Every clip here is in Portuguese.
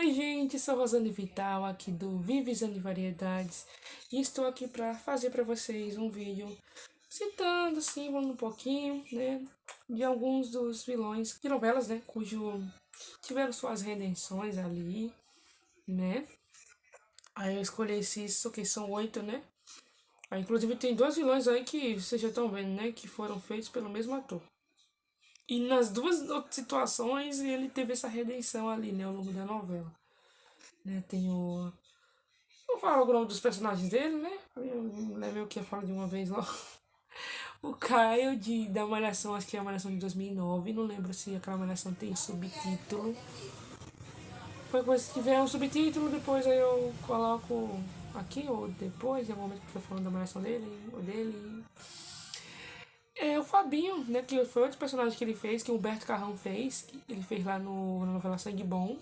Oi, gente, sou Rosane Vital, aqui do Vives e Variedades, e estou aqui para fazer para vocês um vídeo citando, assim, falando um pouquinho, né, de alguns dos vilões de novelas, né, cujo tiveram suas redenções ali, né. Aí eu escolhi esses, que são 8, né. Aí, inclusive, tem dois vilões aí que vocês já estão vendo, né, que foram feitos pelo mesmo ator. E nas duas outras situações ele teve essa redenção ali, né, ao longo da novela. Né, tem o. Vou falar o nome dos personagens dele, né? Eu não lembro o que eu falo de uma vez logo. O Caio da Malhação, acho que é a Malhação de 2009. Não lembro se aquela Malhação tem subtítulo. Qualquer coisa, se tiver um subtítulo, depois aí eu coloco aqui ou depois, em algum momento que estiver falando da Malhação dele ou dele. É o Fabinho, né? Que foi outro personagem que ele fez, que o Humberto Carrão fez. Que ele fez lá na novela Sangue Bom.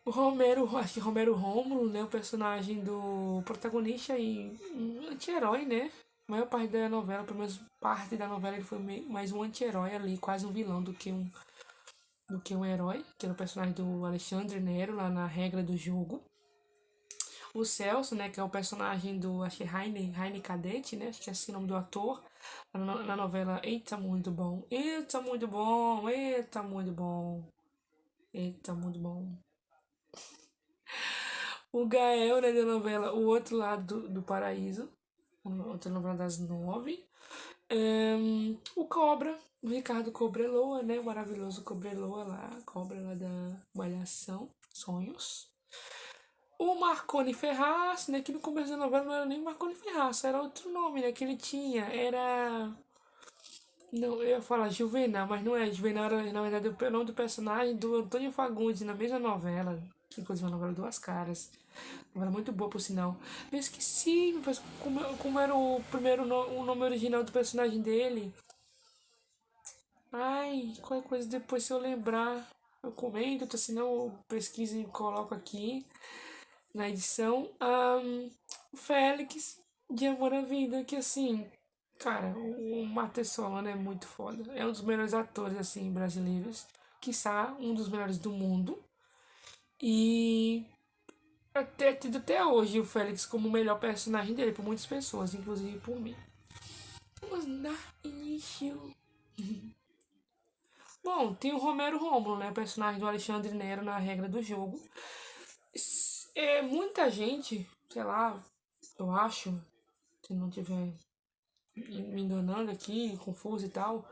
O Romero, acho que Romero Rômulo, né? O personagem do protagonista e um anti-herói, né? A maior parte da novela, pelo menos parte da novela, ele foi mais um anti-herói ali, quase um vilão do que um herói, que era o personagem do Alexandre Nero, lá na Regra do Jogo. O Celso, né? Que é o personagem do, acho que é Heine Cadete, né? Acho que é assim o nome do ator. Na novela Eita Muito Bom. Eita Muito Bom, Eita Muito Bom. Eita Muito Bom. O Gael, né, da novela O Outro Lado do Paraíso, outra novela das 9. O Cobra, o Ricardo Cobreloa, né, o maravilhoso Cobreloa lá, Cobra lá da Malhação, Sonhos. O Marconi Ferraz, né, que no começo da novela não era nem Marconi Ferraz, era outro nome, né, que ele tinha, era... Não, eu ia falar Juvenal, mas não é. Juvenal era, na verdade, o nome do personagem do Antônio Fagundes na mesma novela, que inclusive é uma novela Duas Caras. Novela muito boa, por sinal. Eu esqueci como era o primeiro o nome original do personagem dele. Ai, qualquer coisa depois se eu lembrar, eu comento, senão eu pesquiso e coloco aqui na edição. O Félix de Amor à Vida, que assim, cara, o Matheus Solano é muito foda. É um dos melhores atores, assim, brasileiros. Quiçá um dos melhores do mundo. E até tido até hoje o Félix como o melhor personagem dele, por muitas pessoas, inclusive por mim. Vamos dar início. Bom, tem o Romero Rômulo, né? O personagem do Alexandre Nero na regra do jogo. É muita gente, sei lá, eu acho, se não tiver me enganando aqui, confuso e tal,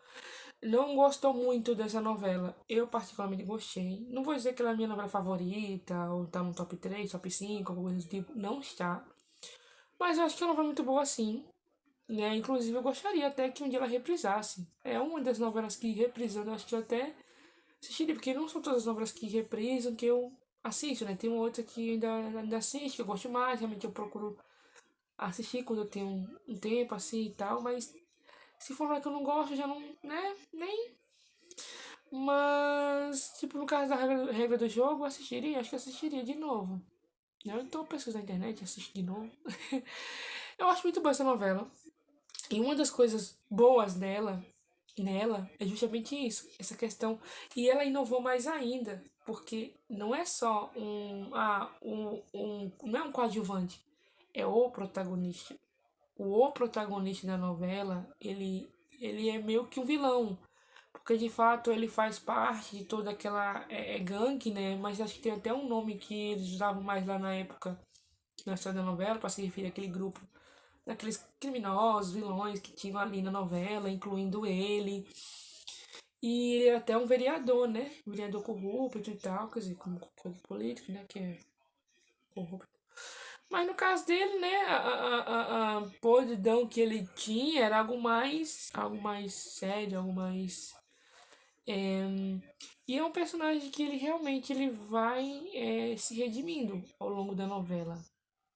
não gostou muito dessa novela. Eu particularmente gostei. Não vou dizer que ela é a minha novela favorita, ou tá no top 3 top 5 alguma coisa do tipo. Não está. Mas eu acho que é uma novela muito boa sim. Né? Inclusive eu gostaria até que um dia ela reprisasse. É uma das novelas que reprisando, eu acho que eu até assistiria, porque não são todas as novelas que reprisam que eu assisto, né? Tem uma outra que ainda assisto, que eu gosto mais, realmente eu procuro assistir quando eu tenho um tempo assim e tal, mas se for uma que eu não gosto, eu já não, né? Nem. Mas, tipo, no caso da regra do jogo, eu assistiria, acho que eu assistiria de novo. Né? Então eu pesquiso na internet e assisto de novo. Eu acho muito boa essa novela. E uma das coisas boas nela, é justamente isso, essa questão. E ela inovou mais ainda, porque não é só não é um coadjuvante, é o protagonista. O protagonista da novela, ele é meio que um vilão, porque de fato ele faz parte de toda aquela gangue, né? Mas acho que tem até um nome que eles usavam mais lá na época, na história da novela, para se referir àquele grupo daqueles criminosos, vilões que tinham ali na novela, incluindo ele. E ele é até um vereador, né? Um vereador corrupto e tal, quer dizer, como qualquer político, né? Que é corrupto. Mas no caso dele, né? A podridão que ele tinha era algo mais sério, algo mais. é, E é um personagem que ele realmente ele vai se redimindo ao longo da novela,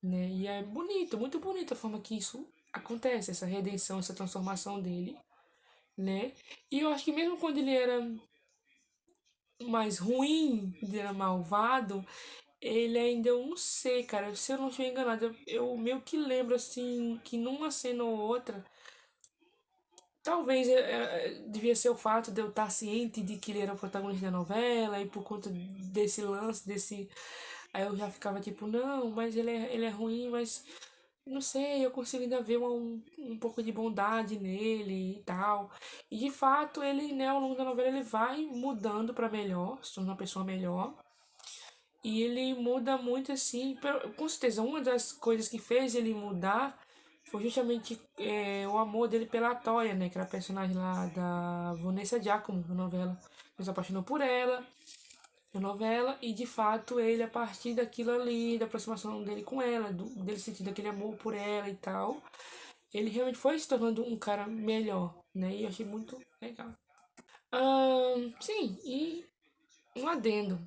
né? E é bonito, muito bonita a forma que isso acontece, essa redenção, essa transformação dele, né? E eu acho que mesmo quando ele era mais ruim, ele era malvado, ele ainda, eu não sei, cara, se eu não estiver enganado, eu meio que lembro, assim, que numa cena ou outra, Talvez devia ser o fato de eu estar ciente de que ele era o protagonista da novela, e por conta desse lance, desse. Aí eu já ficava tipo, não, mas ele é ruim, mas não sei, eu consigo ainda ver um pouco de bondade nele e tal. E de fato, ele, né, ao longo da novela, ele vai mudando pra melhor, se torna uma pessoa melhor. E ele muda muito assim. Com certeza, uma das coisas que fez ele mudar foi justamente o amor dele pela Toya, né? Que era a personagem lá da Vanessa Giacomo na novela. Ele se apaixonou por ela na novela. E de fato, ele, a partir daquilo ali, da aproximação dele com ela, dele sentindo aquele amor por ela e tal, ele realmente foi se tornando um cara melhor, né? E eu achei muito legal. Sim, e um adendo.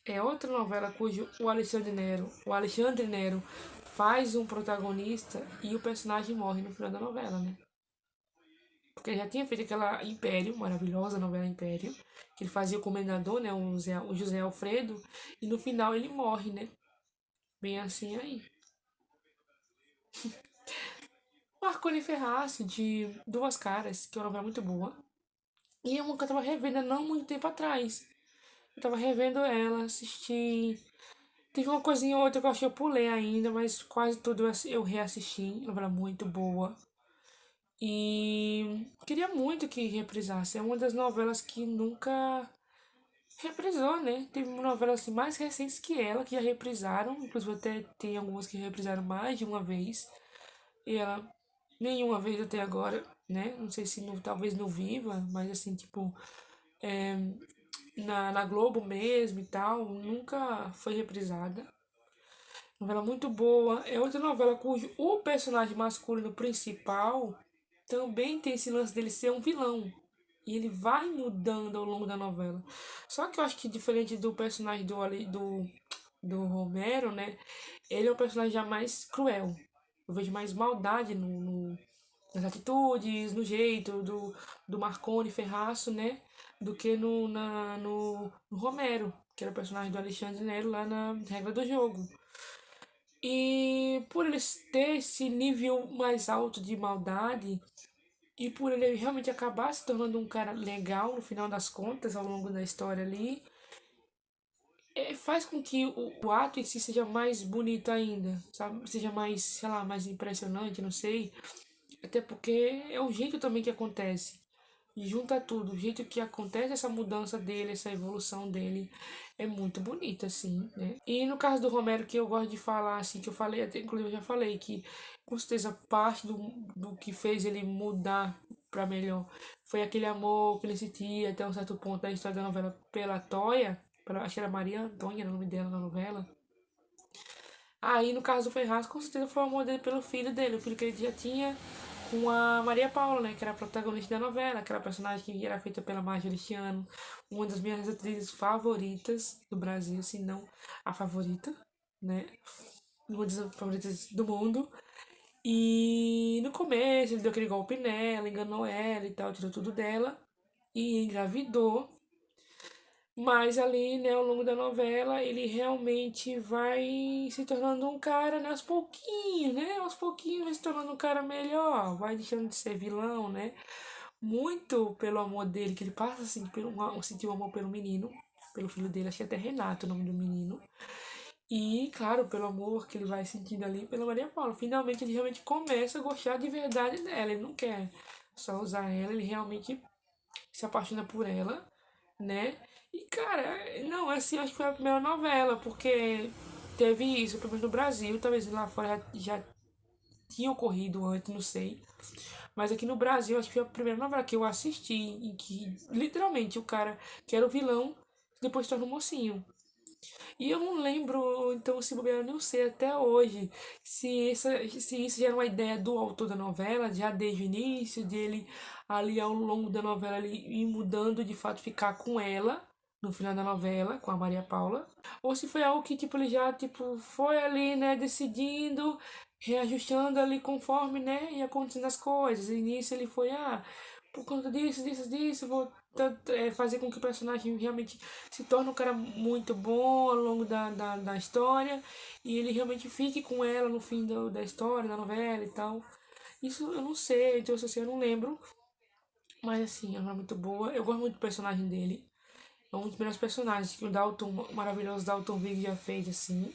É outra novela cujo o Alexandre Nero faz um protagonista e o personagem morre no final da novela, né? Porque ele já tinha feito aquela Império, maravilhosa novela Império, que ele fazia o comendador, né? O José Alfredo, e no final ele morre, né? Bem assim aí. Marconi Ferraz, de Duas Caras, que é uma novela muito boa. E é uma que eu tava revendo há não muito tempo atrás. Eu tava revendo ela, assisti. Teve uma coisinha ou outra que eu acho que eu pulei ainda, mas quase tudo eu reassisti. Novela muito boa. E queria muito que reprisasse. É uma das novelas que nunca reprisou, né? Teve uma novela assim, mais recentes que ela, que já reprisaram. Inclusive até tem algumas que reprisaram mais de uma vez. E ela nenhuma vez até agora, né? Não sei se talvez no Viva, mas assim, tipo, é, na Globo mesmo e tal, nunca foi reprisada. Novela muito boa. É outra novela cujo o personagem masculino principal também tem esse lance dele ser um vilão. E ele vai mudando ao longo da novela. Só que eu acho que diferente do personagem do Romero, né? Ele é um personagem já mais cruel. Eu vejo mais maldade nas atitudes, no jeito do Marconi Ferraço, né? Do que no Romero, que era o personagem do Alexandre Nero lá na Regra do Jogo. E por ele ter esse nível mais alto de maldade, e por ele realmente acabar se tornando um cara legal no final das contas, ao longo da história ali, faz com que o ato em si seja mais bonito ainda, sabe? Seja mais, sei lá, mais impressionante, não sei. Até porque é o jeito também que acontece. E junta tudo, o jeito que acontece essa mudança dele, essa evolução dele, é muito bonita, assim, né? E no caso do Romero, que eu gosto de falar, assim, que eu falei, até inclusive eu já falei, que com certeza parte do que fez ele mudar pra melhor foi aquele amor que ele sentia até um certo ponto da história da novela pela Toya, acho que era Maria Antônia, era o nome dela na novela. Aí, no caso do Ferraz, com certeza foi o amor dele pelo filho dele, o filho que ele já tinha com a Maria Paula, né, que era a protagonista da novela, aquela personagem que era feita pela Marjorie Esse Ano, uma das minhas atrizes favoritas do Brasil, se não a favorita, né, uma das favoritas do mundo. E no começo ele deu aquele golpe nela, enganou ela e tal, tirou tudo dela e engravidou. Mas ali, né, ao longo da novela, ele realmente vai se tornando um cara, né, aos pouquinhos, né? Aos pouquinhos vai se tornando um cara melhor, vai deixando de ser vilão, né? Muito pelo amor dele, que ele passa assim, sentir um amor pelo menino, pelo filho dele, acho que até Renato, o nome do menino. E, claro, pelo amor que ele vai sentindo ali pela Maria Paula. Finalmente ele realmente começa a gostar de verdade dela. Ele não quer só usar ela, ele realmente se apaixona por ela, né? E, cara, não, assim, acho que foi a primeira novela, porque teve isso, pelo menos no Brasil, talvez lá fora já tinha ocorrido antes, não sei. Mas aqui no Brasil, acho que foi a primeira novela que eu assisti, em que literalmente o cara que era o vilão depois se torna um mocinho. E eu não lembro, então, se bobear, eu não sei até hoje se isso já era uma ideia do autor da novela, já desde o início, dele ali ao longo da novela ele ir mudando de fato ficar com ela no final da novela, com a Maria Paula, ou se foi algo que tipo ele já tipo foi ali, né, decidindo, reajustando ali conforme, né, ia acontecendo as coisas. No início ele foi por conta disso, vou fazer com que o personagem realmente se torne um cara muito bom ao longo da história e ele realmente fique com ela no fim da história, da novela e tal. Isso eu não sei, então assim, eu não lembro Mas assim, ela é muito boa. Eu gosto muito do personagem dele. É um dos melhores personagens que o Dalton, o maravilhoso Dalton Vig já fez, assim,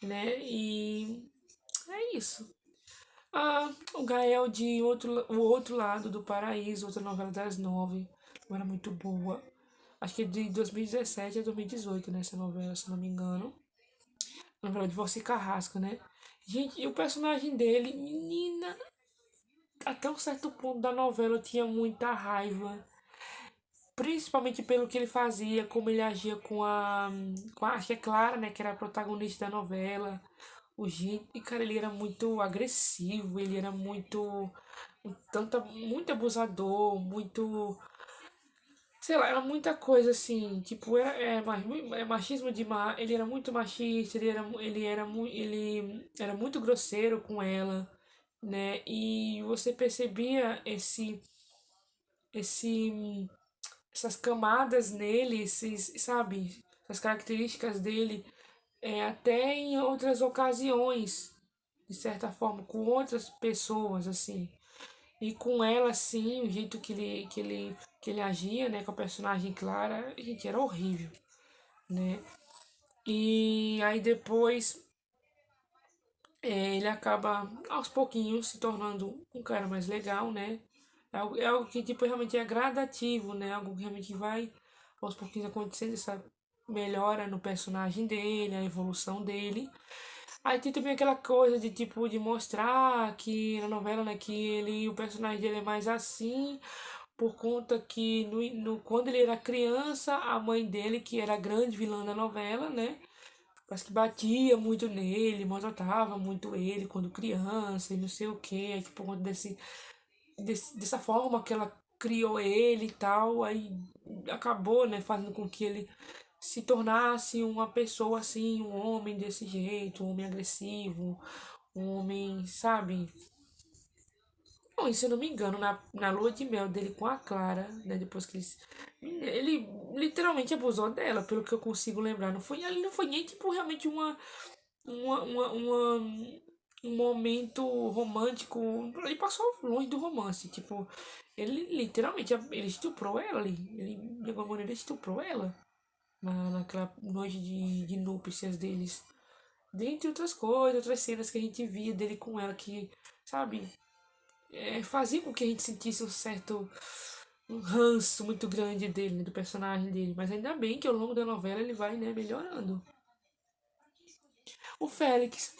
né? E é isso. Ah, o Gael de o outro lado do paraíso, outra novela das nove. Era muito boa. Acho que é de 2017 a 2018, né? Essa novela, se não me engano. Novela de Você Carrasco, né? Gente, e o personagem dele, menina, até um certo ponto da novela eu tinha muita raiva. Principalmente pelo que ele fazia, como ele agia acho que é Clara, né? Que era a protagonista da novela. O jeito, e cara, ele era muito agressivo, ele era muito abusador, muito, sei lá, era muita coisa assim, tipo, é machismo demais, ele era muito machista, ele era muito grosseiro com ela, né? E você percebia esse essas camadas nele, sabe, essas características dele, até em outras ocasiões, de certa forma, com outras pessoas, assim. E com ela, assim, o jeito que ele agia, né, com a personagem Clara, gente, era horrível, né? E aí depois ele acaba, aos pouquinhos, se tornando um cara mais legal, né? É algo que, tipo, realmente é gradativo, né? Algo que realmente vai, aos pouquinhos, acontecendo, essa melhora no personagem dele, a evolução dele. Aí tem também aquela coisa de, tipo, de mostrar que na novela, né, que o personagem dele é mais assim, por conta que quando ele era criança, a mãe dele, que era a grande vilã da novela, né? Parece que batia muito nele, maltratava muito ele quando criança e não sei o que. Aí, tipo, por conta dessa forma que ela criou ele e tal, aí acabou, né, fazendo com que ele se tornasse uma pessoa assim, um homem desse jeito, um homem agressivo, um homem, sabe? Não, e se eu não me engano, na lua de mel dele com a Clara, né, depois que ele literalmente abusou dela, pelo que eu consigo lembrar. Ali não foi nem, tipo, realmente uma um momento romântico. Ele passou longe do romance. Tipo, ele literalmente ele estuprou ela ali. Ele, de alguma maneira, estuprou ela naquela noite de núpcias deles. Dentre outras coisas, outras cenas que a gente via dele com ela, que, sabe, fazia com que a gente sentisse um ranço muito grande dele, né, do personagem dele. Mas ainda bem que ao longo da novela ele vai, né, melhorando. O Félix,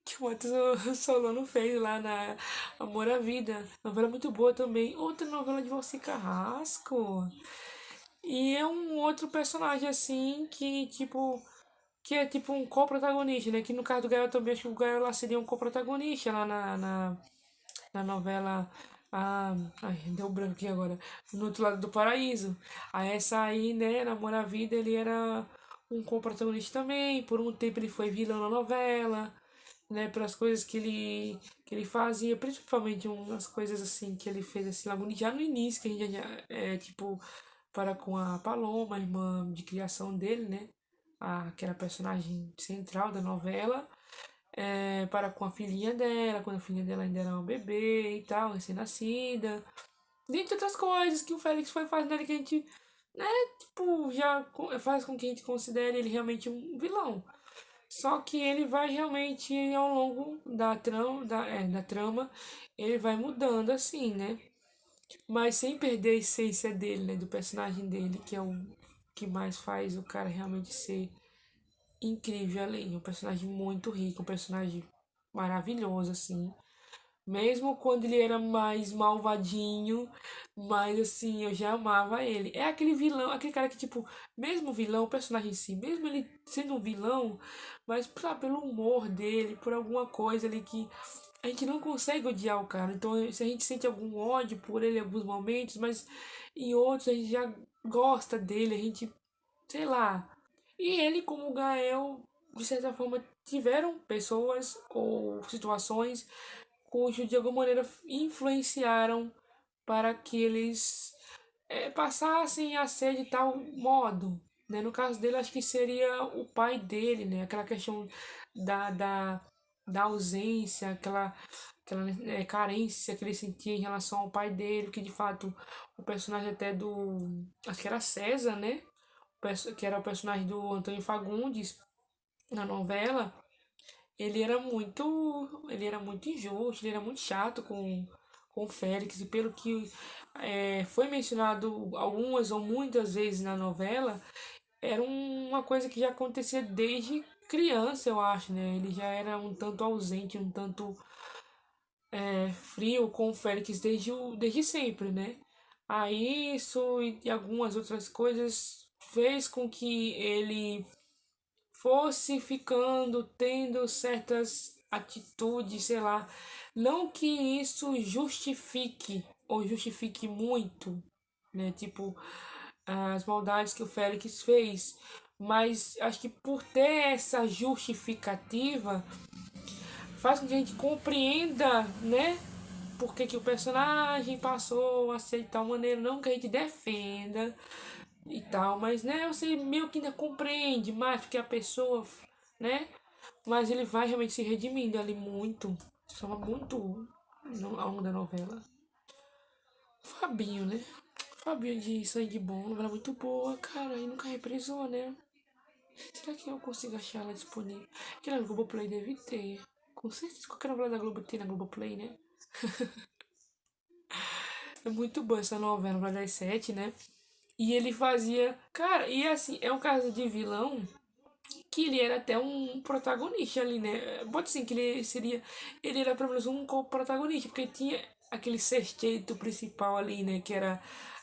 que o Matheus Solano fez lá na Amor à Vida. Novela muito boa também. Outra novela de Valci Carrasco. E é um outro personagem assim que é tipo um co-protagonista, né? Que no caso do Gael também, acho que o Gael lá seria um co-protagonista lá na novela. Ah, ai, deu branco aqui agora. No outro lado do paraíso. Aí essa aí, né, na Amor à Vida, ele era um co-protagonista também. Por um tempo ele foi vilão na novela, né, pelas coisas que ele fazia, principalmente umas coisas assim que ele fez assim logo já no início, que a gente já, tipo, para com a Paloma, a irmã de criação dele, né, que era a personagem central da novela, para com a filhinha dela, quando a filhinha dela ainda era um bebê e tal, recém-nascida, dentre outras coisas que o Félix foi fazendo ali que a gente, né, tipo, faz com que a gente considere ele realmente um vilão. Só que ele vai realmente, ao longo da trama, ele vai mudando assim, né? Mas sem perder a essência dele, né? Do personagem dele, que é o que mais faz o cara realmente ser incrível além. Um personagem muito rico, um personagem maravilhoso, assim. Mesmo quando ele era mais malvadinho, mas assim, eu já amava ele. É aquele vilão, aquele cara que, tipo, mesmo vilão, o personagem em si, mesmo ele sendo um vilão, mas pelo humor dele, por alguma coisa ali que a gente não consegue odiar o cara. Então, se a gente sente algum ódio por ele em alguns momentos, mas em outros a gente já gosta dele, a gente, sei lá. E ele, como o Gael, de certa forma, tiveram pessoas ou situações cujo de alguma maneira influenciaram para que eles passassem a ser de tal modo. Né? No caso dele, acho que seria o pai dele, né? Aquela questão da, da, da ausência, aquela carência que ele sentia em relação ao pai dele, que de fato o personagem até do. Acho que era César, né? Que era o personagem do Antônio Fagundes na novela, ele era muito injusto, ele era muito chato com o Félix, e pelo que foi mencionado algumas ou muitas vezes na novela, era uma coisa que já acontecia desde criança, eu acho, né? Ele já era um tanto ausente, um tanto frio com o Félix desde sempre, né? Aí isso e algumas outras coisas fez com que ele fosse ficando, tendo certas atitudes, sei lá. Não que isso justifique ou justifique muito, né? Tipo, as maldades que o Félix fez. Mas acho que por ter essa justificativa, faz com que a gente compreenda, né? Por que, que o personagem passou a ser de tal maneira. Não que a gente defenda, e tal, mas né, você meio que ainda compreende mais porque a pessoa, né? Mas ele vai realmente se redimindo ali muito, só muito ao longo da novela. Fabinho, né? Fabinho de Sangue Bom, novela muito boa, cara, e nunca reprisou, né? Será que eu consigo achar ela disponível? Que na Globoplay deve ter. Com certeza qualquer novela da Globo tem na Globoplay, né? É muito boa essa novela, novela das sete, né? E ele fazia. Cara, e assim, é um caso de vilão que ele era até um protagonista ali, né? Pode sim que ele seria. Ele era pelo menos um co-protagonista, porque tinha aquele sexteto principal ali, né? Que era.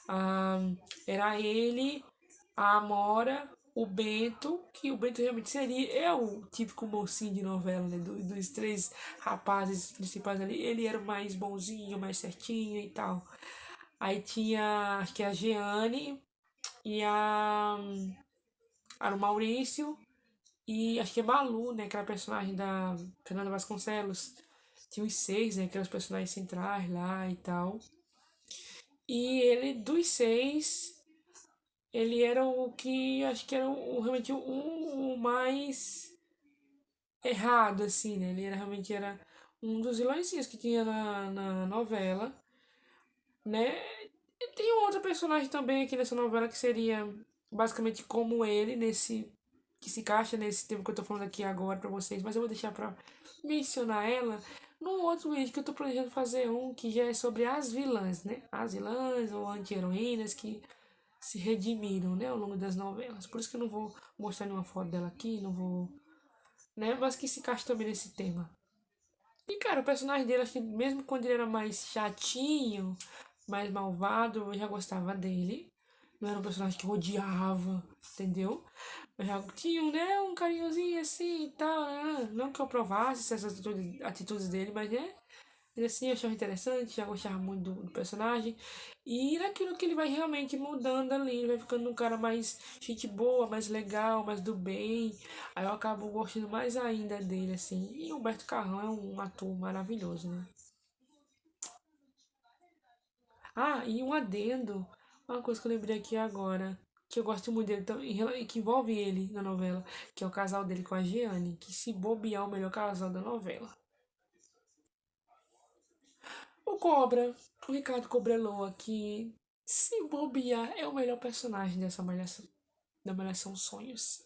ah, Era ele, a Amora, o Bento, que o Bento realmente seria. É o típico mocinho de novela, né? Dos três rapazes principais ali. Ele era o mais bonzinho, mais certinho e tal. Aí tinha, acho que a Jeane e era o Maurício e acho que é Malu, né? Aquela personagem da Fernanda Vasconcelos. Tinha os seis, né? Aquelas personagens centrais lá e tal. E ele, dos seis, ele era o que acho que era realmente o mais errado, assim, né? Ele era, realmente era um dos vilõezinhos que tinha na novela, né? E tem um outro personagem também aqui nessa novela que seria basicamente como ele, nesse que se encaixa nesse tema que eu tô falando aqui agora pra vocês, mas eu vou deixar pra mencionar ela num outro vídeo que eu tô planejando fazer um que já é sobre as vilãs, né? As vilãs ou anti-heroínas que se redimiram, né, ao longo das novelas. Por isso que eu não vou mostrar nenhuma foto dela aqui, não vou, né? Mas que se encaixa também nesse tema. E, cara, o personagem dele, acho que mesmo quando ele era mais chatinho, mais malvado, eu já gostava dele. Não era um personagem que eu odiava, entendeu? Eu já tinha, né, um carinhozinho assim e tal, né? Não que eu provasse essas atitudes dele, mas, né? Mas assim, eu achava interessante, já gostava muito do personagem. E naquilo que ele vai realmente mudando ali, ele vai ficando um cara mais gente boa, mais legal, mais do bem. Aí eu acabo gostando mais ainda dele, assim. E o Humberto Carrão é um ator maravilhoso, né? Ah, e um adendo, uma coisa que eu lembrei aqui agora, que eu gosto muito dele também, que envolve ele na novela, que é o casal dele com a Giane, que se bobear é o melhor casal da novela. O Cobra, o Ricardo Cobreloa, que se bobear é o melhor personagem dessa malhação, da Malhação Sonhos.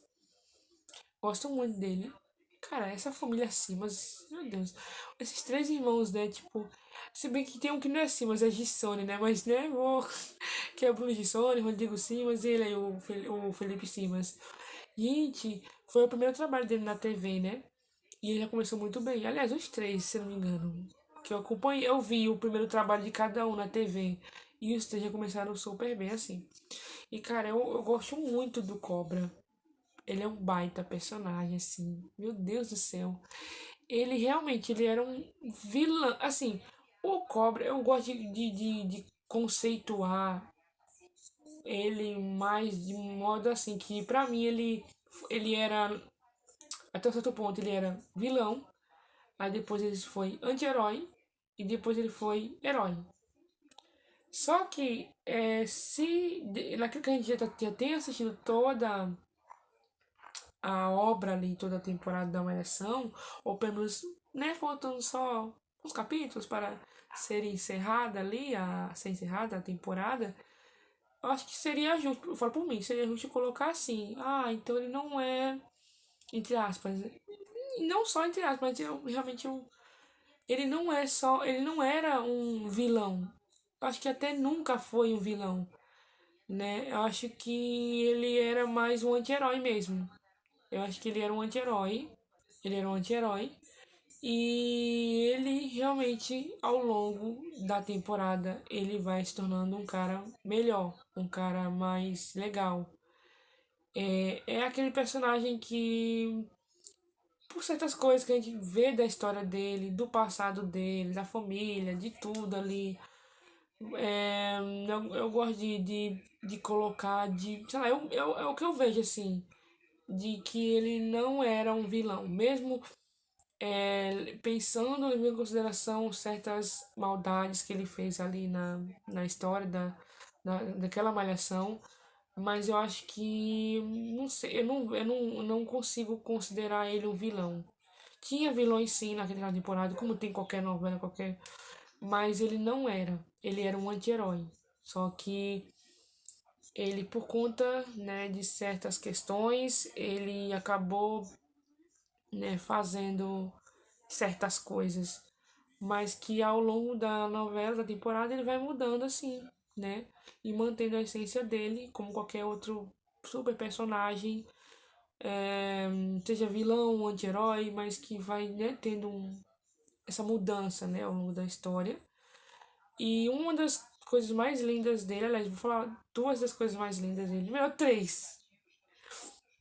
Gosto muito dele. Cara, essa família Simas, meu Deus. Esses três irmãos, né? Tipo, se bem que tem um que não é Simas, é Gissone, né? Mas, né, vou. Que é o Bruno Gissone, Rodrigo Simas e ele aí, o Felipe Simas. Gente, foi o primeiro trabalho dele na TV, né? E ele já começou muito bem. Aliás, os três, se eu não me engano. Que eu acompanhei, eu vi o primeiro trabalho de cada um na TV. E os três já começaram super bem, assim. E, cara, eu gosto muito do Cobra. Ele é um baita personagem, assim. Meu Deus do céu. Ele realmente, ele era um vilão. Assim, o Cobra, eu gosto de conceituar ele mais de um modo assim, que pra mim ele era, até certo ponto, ele era vilão. Aí depois ele foi anti-herói. E depois ele foi herói. Só que, naquilo que a gente já tem assistido toda a obra ali, toda a temporada da Malhação, ou pelo menos, né, faltando só uns capítulos para ser encerrada ali, ser encerrada a temporada, eu acho que seria justo, eu falo por mim, seria justo colocar assim, então ele não é, entre aspas, e não só entre aspas, mas realmente ele não é só, ele não era um vilão. Eu acho que até nunca foi um vilão, né? Eu acho que ele era mais um anti-herói mesmo. Eu acho que ele era um anti-herói. Ele era um anti-herói. E ele realmente, ao longo da temporada, ele vai se tornando um cara melhor, um cara mais legal. É aquele personagem que, por certas coisas que a gente vê da história dele, do passado dele, da família, de tudo ali, eu gosto de colocar, sei lá, é o que eu vejo assim, de que ele não era um vilão, mesmo pensando, levando em consideração certas maldades que ele fez ali na história daquela malhação, mas eu acho que, não sei, eu não consigo considerar ele um vilão. Tinha vilões sim naquela temporada, como tem qualquer novela, qualquer. Mas ele não era. Ele era um anti-herói. Só que ele, por conta, né, de certas questões, ele acabou, né, fazendo certas coisas, mas que ao longo da novela, da temporada, ele vai mudando assim, né? E mantendo a essência dele, como qualquer outro super personagem, seja vilão, anti-herói, mas que vai, né, tendo essa mudança, né, ao longo da história. E uma das coisas mais lindas dele, aliás, vou falar duas das coisas mais lindas dele, melhor três.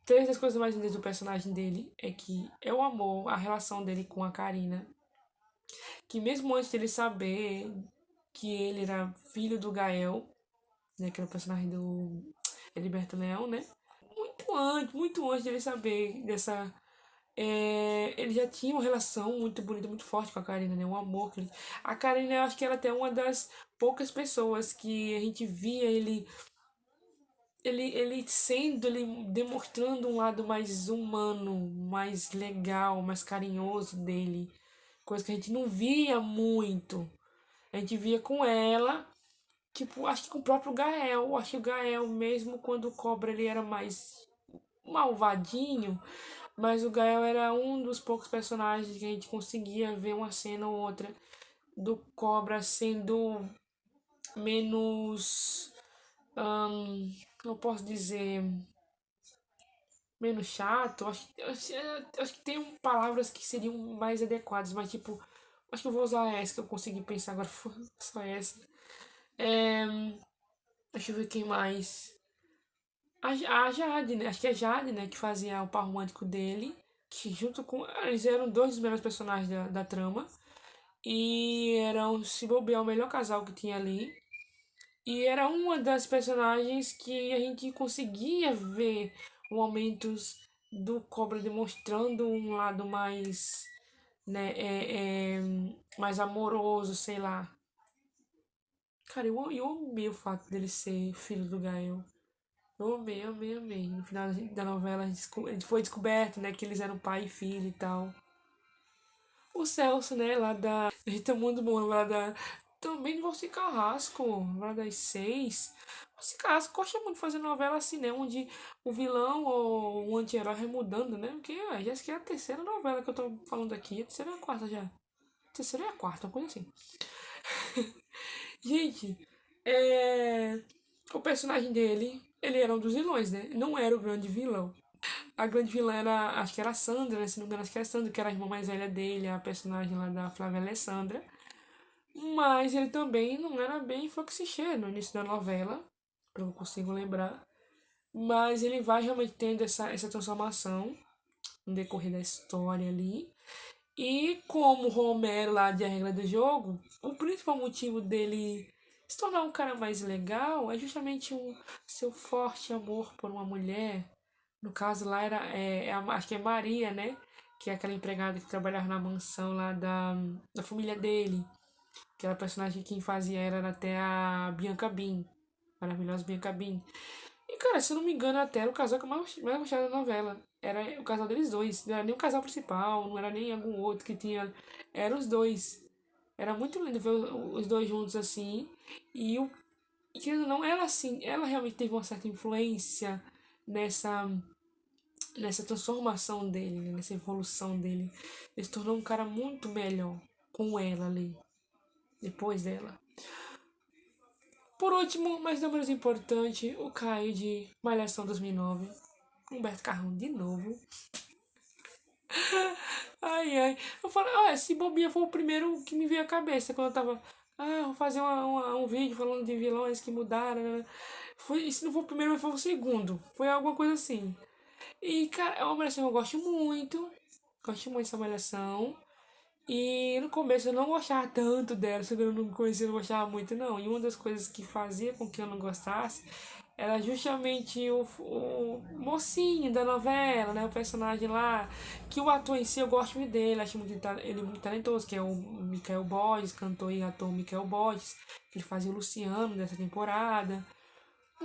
Três das coisas mais lindas do personagem dele é que é o amor, a relação dele com a Karina, que mesmo antes dele saber que ele era filho do Gael, né, que era o personagem do Heriberto Leão, né? Muito antes dele saber dessa. Ele já tinha uma relação muito bonita, muito forte com a Karina, né? Um amor que ele... A Karina, eu acho que ela até é uma das poucas pessoas que a gente via ele demonstrando um lado mais humano, mais legal, mais carinhoso dele. Coisa que a gente não via muito. A gente via com ela, tipo, acho que com o próprio Gael. Acho que o Gael, mesmo quando o Cobra ele era mais malvadinho, mas o Gael era um dos poucos personagens que a gente conseguia ver uma cena ou outra do Cobra sendo menos. Não posso dizer menos chato. Acho que tem palavras que seriam mais adequadas, mas tipo, acho que eu vou usar essa que eu consegui pensar agora, só essa. É, deixa eu ver quem mais. A Jade, né? Acho que é a Jade, né? Que fazia o par romântico dele. Que junto com. Eles eram dois dos melhores personagens da trama. E eram, se bobear, o melhor casal que tinha ali. E era uma das personagens que a gente conseguia ver momentos do Cobra demonstrando um lado mais, né, mais amoroso, sei lá. Cara, eu amei o fato dele ser filho do Gael. Eu amei, amei, amei. No final da novela a gente foi descoberto, né, que eles eram pai e filho e tal. O Celso, né, lá da Rita Mundo Bom, lá da. Também de Valci Carrasco, lá das seis. Valci Carrasco gosta muito de fazer novela assim, né? Onde o vilão ou o anti-herói vai mudando, né? Porque já acho que é a terceira novela que eu tô falando aqui. A terceira ou a quarta já? A terceira e a quarta, uma coisa assim. Gente, o personagem dele, ele era um dos vilões, né? Não era o grande vilão. A grande vilã era, acho que era a Sandra, né? Se não me engano, acho que era a Sandra, que era a irmã mais velha dele, a personagem lá da Flávia Alessandra. Mas ele também não era bem Foxichê no início da novela, pelo que eu consigo lembrar. Mas ele vai realmente tendo essa transformação no decorrer da história ali. E como Romero lá de A Regra do Jogo, o principal motivo dele se tornar um cara mais legal é justamente o seu forte amor por uma mulher. No caso lá era, acho que é Maria, né? Que é aquela empregada que trabalhava na mansão lá da família dele. Aquela personagem que quem fazia era até a Bianca Bin. Maravilhosa Bianca Bin. E, cara, se eu não me engano, até era o casal que eu mais gostava da novela. Era o casal deles dois. Não era nem o casal principal, não era nem algum outro que tinha. Eram os dois. Era muito lindo ver os dois juntos assim. E o e querendo ou não, ela assim, ela realmente teve uma certa influência nessa nessa transformação dele, né, nessa evolução dele. Ele se tornou um cara muito melhor com ela ali, depois dela. Por último, mas não menos importante, o Caio de Malhação 2009. Humberto Carrão de novo. Ai, ai. Eu falei, olha, esse bobinha foi o primeiro que me veio à cabeça quando eu tava. Ah, vou fazer um vídeo falando de vilões que mudaram, né? Foi, se não for o primeiro, mas foi o segundo. Foi alguma coisa assim. E, cara, é uma malhação que eu gosto muito. Gosto muito dessa malhação. E no começo eu não gostava tanto dela, quando eu não conhecia, eu não gostava muito, não. E uma das coisas que fazia com que eu não gostasse era justamente o mocinho da novela, né? O personagem lá, que o ator em si eu gosto muito dele, acho ele muito talentoso, que é o Michael Borges, cantor e ator Michael Borges. Ele fazia o Luciano dessa temporada.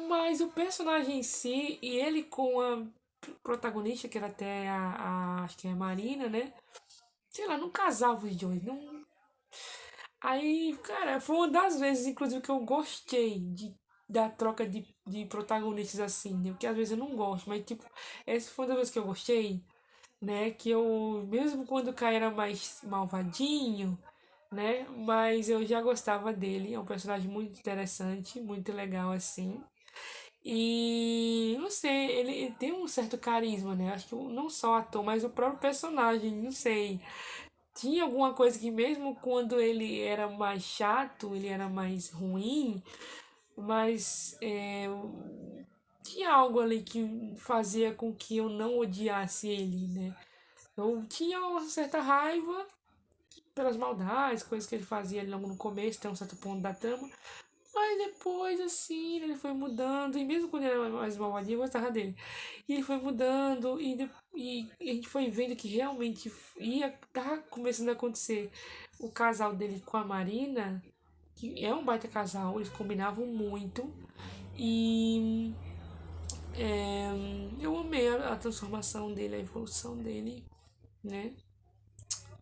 Mas o personagem em si, e ele com a protagonista, que era até acho que é a Marina, né? Sei lá, não casava os dois. Não... Aí, cara, foi uma das vezes, inclusive, que eu gostei da troca de protagonistas assim, né? Porque às vezes eu não gosto, mas tipo, essa foi uma das vezes que eu gostei, né? Que eu, mesmo quando o Kai era mais malvadinho, né? Mas eu já gostava dele. É um personagem muito interessante, muito legal assim. E não sei, ele tem um certo carisma, né? Acho que não só o ator, mas o próprio personagem, não sei. Tinha alguma coisa que mesmo quando ele era mais chato, ele era mais ruim, mas tinha algo ali que fazia com que eu não odiasse ele, né? Eu tinha uma certa raiva pelas maldades, coisas que ele fazia ali logo no começo, tem um certo ponto da trama, mas depois, assim, ele foi mudando, e mesmo quando ele era mais malvadinho, eu gostava dele. E ele foi mudando, e a gente foi vendo que realmente tá começando a acontecer o casal dele com a Marina, que é um baita casal, eles combinavam muito. E eu amei a transformação dele, a evolução dele, né?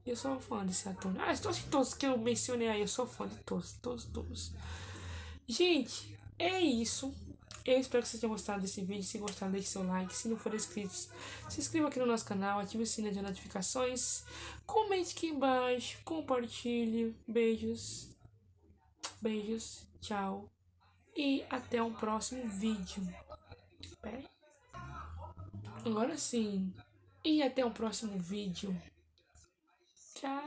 Eu sou fã desse ator. Ah, acho que todos que eu mencionei aí, eu sou fã de todos, todos, todos. Gente, é isso. Eu espero que vocês tenham gostado desse vídeo. Se gostar, deixe seu like. Se não for inscrito, se inscreva aqui no nosso canal, ative o sininho de notificações. Comente aqui embaixo, compartilhe. Beijos, beijos, tchau. E até o próximo vídeo. Pera aí. Agora sim. E até o próximo vídeo. Tchau.